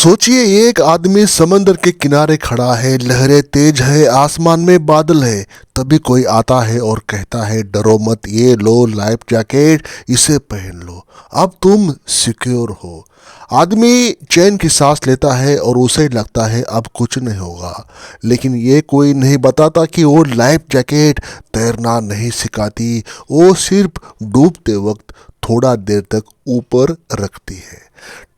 सोचिए, एक आदमी समंदर के किनारे खड़ा है, लहरें तेज है, आसमान में बादल है। तभी कोई आता है और कहता है, डरो मत, ये लो लाइफ जैकेट, इसे पहन लो, अब तुम सिक्योर हो। आदमी चैन की सांस लेता है और उसे लगता है अब कुछ नहीं होगा। लेकिन ये कोई नहीं बताता कि वो लाइफ जैकेट तैरना नहीं सिखाती, वो सिर्फ डूबते वक्त थोड़ा देर तक ऊपर रखती है।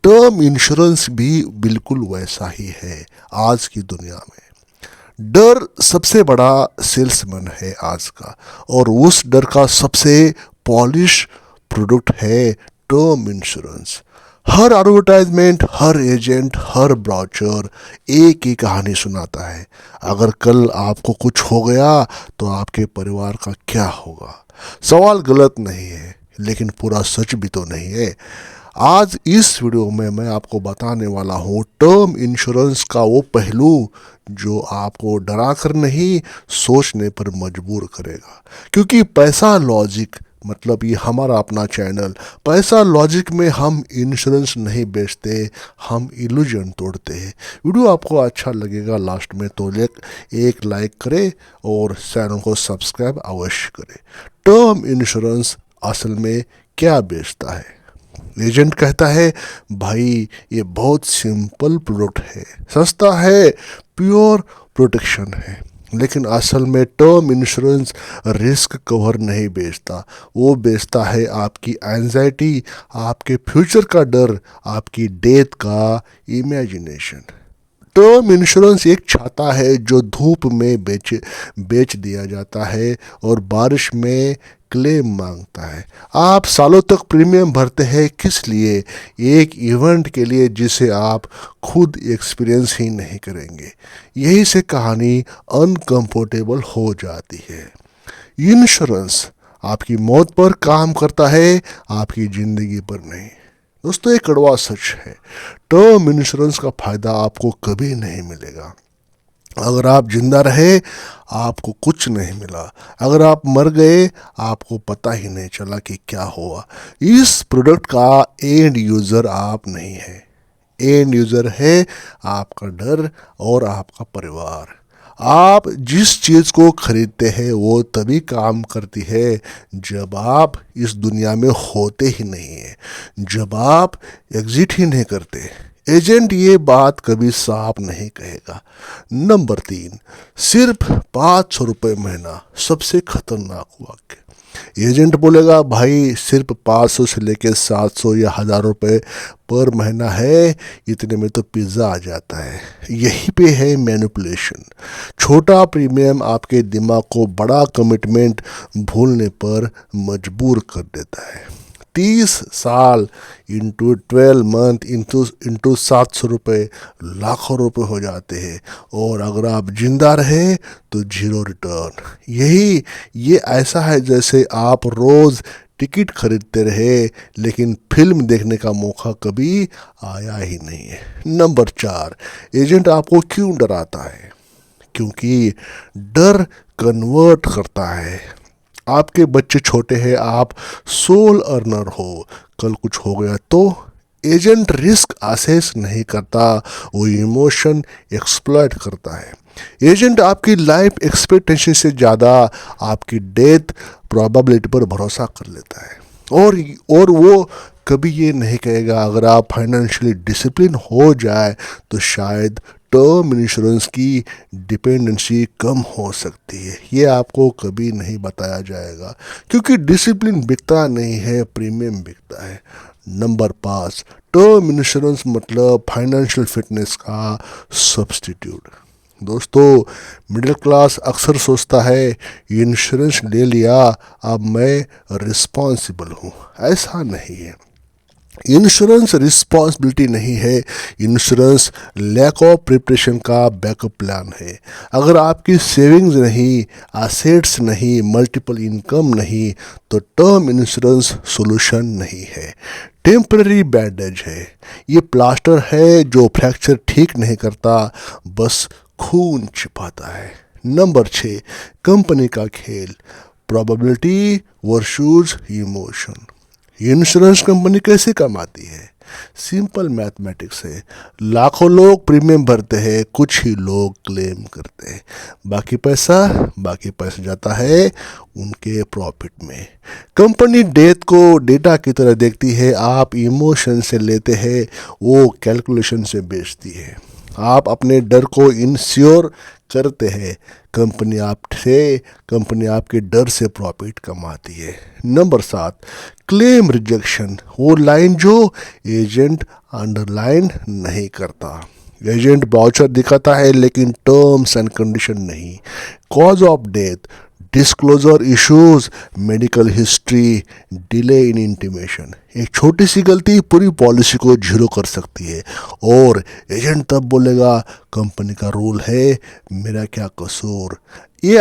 टर्म इंश्योरेंस भी बिल्कुल वैसा ही है आज की दुनिया में। डर सबसे बड़ा सेल्समैन है आज का, और उस डर का सबसे पॉलिश प्रोडक्ट है टर्म इंश्योरेंस। हर एडवर्टाइजमेंट, हर एजेंट, हर ब्रोचर एक ही कहानी सुनाता है, अगर कल आपको कुछ हो गया तो आपके परिवार का क्या होगा। सवाल गलत नहीं है, लेकिन पूरा सच भी तो नहीं है। आज इस वीडियो में मैं आपको बताने वाला हूँ टर्म इंश्योरेंस का वो पहलू जो आपको डरा कर नहीं, सोचने पर मजबूर करेगा। क्योंकि पैसा लॉजिक, मतलब ये हमारा अपना चैनल पैसा लॉजिक में हम इंश्योरेंस नहीं बेचते, हम इल्यूजन तोड़ते हैं। वीडियो आपको अच्छा लगेगा लास्ट में तो एक लाइक करें और चैनल को सब्सक्राइब अवश्य करें। टर्म इंश्योरेंस असल में क्या बेचता है? एजेंट कहता है, भाई ये बहुत सिंपल प्रोडक्ट है, सस्ता है, प्योर प्रोटेक्शन है। लेकिन असल में टर्म इंश्योरेंस रिस्क कवर नहीं बेचता, वो बेचता है आपकी एंजाइटी, आपके फ्यूचर का डर, आपकी डेथ का इमेजिनेशन। टर्म इंश्योरेंस एक छाता है जो धूप में बेच दिया जाता है और बारिश में क्लेम मांगता है। आप सालों तक प्रीमियम भरते हैं, किस लिए? एक इवेंट के लिए जिसे आप खुद एक्सपीरियंस ही नहीं करेंगे। यही से कहानी अनकंफर्टेबल हो जाती है। इंश्योरेंस आपकी मौत पर काम करता है, आपकी ज़िंदगी पर नहीं। दोस्तों, एक कड़वा सच है, टर्म इंश्योरेंस का फ़ायदा आपको कभी नहीं मिलेगा। अगर आप जिंदा रहे, आपको कुछ नहीं मिला। अगर आप मर गए, आपको पता ही नहीं चला कि क्या हुआ। इस प्रोडक्ट का एंड यूज़र आप नहीं है, एंड यूज़र है आपका डर और आपका परिवार। आप जिस चीज़ को खरीदते हैं वो तभी काम करती है जब आप इस दुनिया में होते ही नहीं हैं, जब आप एग्जिट ही नहीं करते। एजेंट ये बात कभी साफ नहीं कहेगा। नंबर 3, सिर्फ 500 रुपये महीना, सबसे खतरनाक वाक्य। एजेंट बोलेगा, भाई सिर्फ 500 से लेकर 700 या 1000 रुपये पर महीना है, इतने में तो पिज़्ज़ा आ जाता है। यही पे है मैनिपुलेशन। छोटा प्रीमियम आपके दिमाग को बड़ा कमिटमेंट भूलने पर मजबूर कर देता है। 30 साल इंटू 12 मंथ इंटू 700 रुपये, लाखों रुपए हो जाते हैं। और अगर आप जिंदा रहे तो 0 रिटर्न। ये ऐसा है जैसे आप रोज़ टिकट खरीदते रहे, लेकिन फिल्म देखने का मौका कभी आया ही नहीं है। नंबर 4, एजेंट आपको क्यों डराता है? क्योंकि डर कन्वर्ट करता है। आपके बच्चे छोटे हैं, आप सोल अर्नर हो, कल कुछ हो गया तो? एजेंट रिस्क असेस नहीं करता, वो इमोशन एक्सप्लॉइट करता है। एजेंट आपकी लाइफ एक्सपेक्टेंसी से ज़्यादा आपकी डेथ प्रोबेबिलिटी पर भरोसा कर लेता है। और वो कभी ये नहीं कहेगा, अगर आप फाइनेंशियली डिसिप्लिन हो जाए तो शायद टर्म इंश्योरेंस की डिपेंडेंसी कम हो सकती है। ये आपको कभी नहीं बताया जाएगा, क्योंकि डिसिप्लिन बिकता नहीं है, प्रीमियम बिकता है। नंबर 5, टर्म इंश्योरेंस मतलब फाइनेंशियल फिटनेस का सब्स्टिट्यूट। दोस्तों, मिडिल क्लास अक्सर सोचता है, इंश्योरेंस ले लिया, अब मैं रिस्पॉन्सिबल हूँ। ऐसा नहीं है। इंश्योरेंस रिस्पॉन्सिबिलिटी नहीं है, इंश्योरेंस लैक ऑफ प्रिपरेशन का बैकअप प्लान है। अगर आपकी सेविंग्स नहीं, एसेट्स नहीं, मल्टीपल इनकम नहीं, तो टर्म इंश्योरेंस सोल्यूशन नहीं है, टेम्पररी बैंडेज है। ये प्लास्टर है जो फ्रैक्चर ठीक नहीं करता, बस खून छिपाता है। नंबर 6, कंपनी का खेल, probability versus emotion. Insurance company कैसे कमाती है? सिंपल मैथमेटिक्स है। लाखों लोग प्रीमियम भरते हैं, कुछ ही लोग क्लेम करते हैं। बाकी पैसा जाता है उनके प्रॉफिट में। कंपनी डेथ को डेटा की तरह देखती है, आप इमोशन से लेते हैं, वो कैलकुलेशन से बेचती है। आप अपने डर को इंश्योर करते हैं, कंपनी आपके डर से प्रॉफिट कमाती है। नंबर 7, क्लेम रिजेक्शन, वो लाइन जो एजेंट अंडरलाइन नहीं करता। एजेंट ब्राउचर दिखाता है लेकिन टर्म्स एंड कंडीशन नहीं। Cause of death, disclosure issues, medical history, delay in intimation. एक छोटी सी गलती पूरी पॉलिसी को जीरो कर सकती है। और एजेंट तब बोलेगा कंपनी का रूल है, मेरा क्या कसूर। ये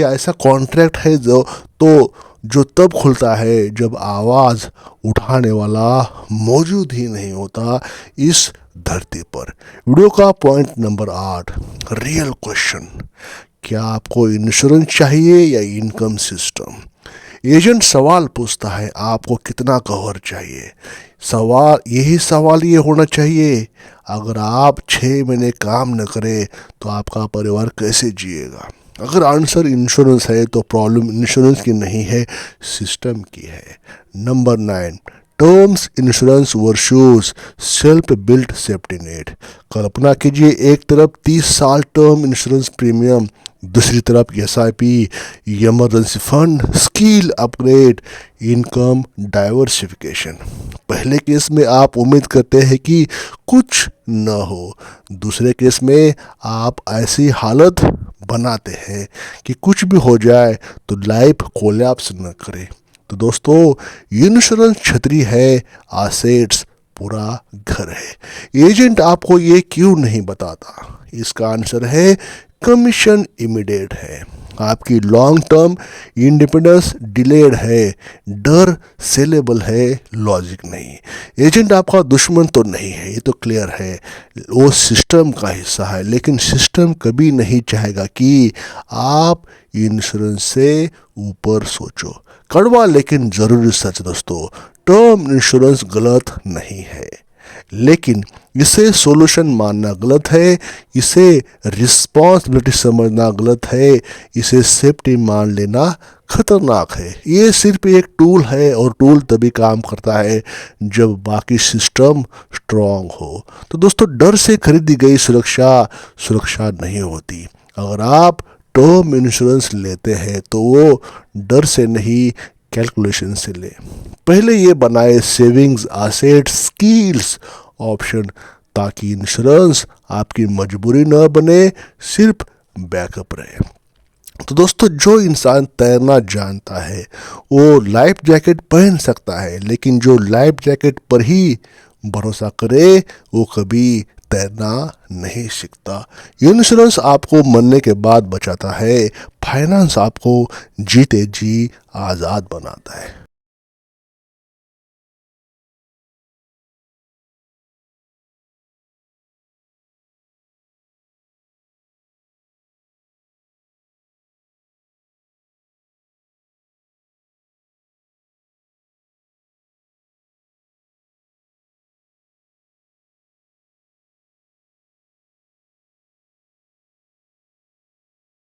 ऐसा कॉन्ट्रैक्ट है जो तब खुलता है जब आवाज़ उठाने वाला मौजूद ही नहीं होता इस धरती पर। वीडियो का पॉइंट नंबर 8, रियल क्वेश्चन, क्या आपको इंश्योरेंस चाहिए या इनकम सिस्टम। एजेंट सवाल पूछता है, आपको कितना कवर चाहिए। यही सवाल ये होना चाहिए, अगर आप 6 महीने काम न करें तो आपका परिवार कैसे जिएगा। अगर आंसर इंश्योरेंस है तो प्रॉब्लम इंश्योरेंस की नहीं है, सिस्टम की है। Number 9, terms insurance versus self built safety net. कल्पना कीजिए, एक तरफ 30 साल टर्म इंश्योरेंस प्रीमियम, दूसरी तरफ SIP, emergency fund, skill upgrade, income diversification. पहले केस में आप उम्मीद करते हैं कि कुछ न हो, दूसरे केस में आप ऐसी हालत बनाते हैं कि कुछ भी हो जाए तो लाइफ कोलैप्स न करे। तो दोस्तों, इंश्योरेंस छतरी है, एसेट्स पूरा घर है। एजेंट आपको ये क्यों नहीं बताता? इसका आंसर है कमीशन इमीडिएट है, आपकी लॉन्ग टर्म इंडिपेंडेंस डिलेड है, डर सेलेबल है, लॉजिक नहीं। एजेंट आपका दुश्मन तो नहीं है, ये तो क्लियर है, वो सिस्टम का हिस्सा है। लेकिन सिस्टम कभी नहीं चाहेगा कि आप इंश्योरेंस से ऊपर सोचो। कड़वा लेकिन जरूरी सच दोस्तों, टर्म इंश्योरेंस गलत नहीं है, लेकिन इसे सॉल्यूशन मानना गलत है, इसे रिस्पॉन्सिबिलिटी समझना गलत है, इसे सेफ्टी मान लेना खतरनाक है। ये सिर्फ एक टूल है और टूल तभी काम करता है जब बाकी सिस्टम स्ट्रांग हो। तो दोस्तों, डर से खरीदी गई सुरक्षा नहीं होती। अगर आप टर्म इंश्योरेंस लेते हैं तो वो डर से नहीं, कैलकुलेशन से ले। पहले ये बनाए सेविंग्स, एसेट्स, स्किल्स ऑप्शन, ताकि इंश्योरेंस आपकी मजबूरी न बने, सिर्फ बैकअप रहे। तो दोस्तों, जो इंसान तैरना जानता है वो लाइफ जैकेट पहन सकता है, लेकिन जो लाइफ जैकेट पर ही भरोसा करे वो कभी तैरना नहीं सीखता। इंश्योरेंस आपको मरने के बाद बचाता है, फाइनेंस आपको जीते जी आज़ाद बनाता है।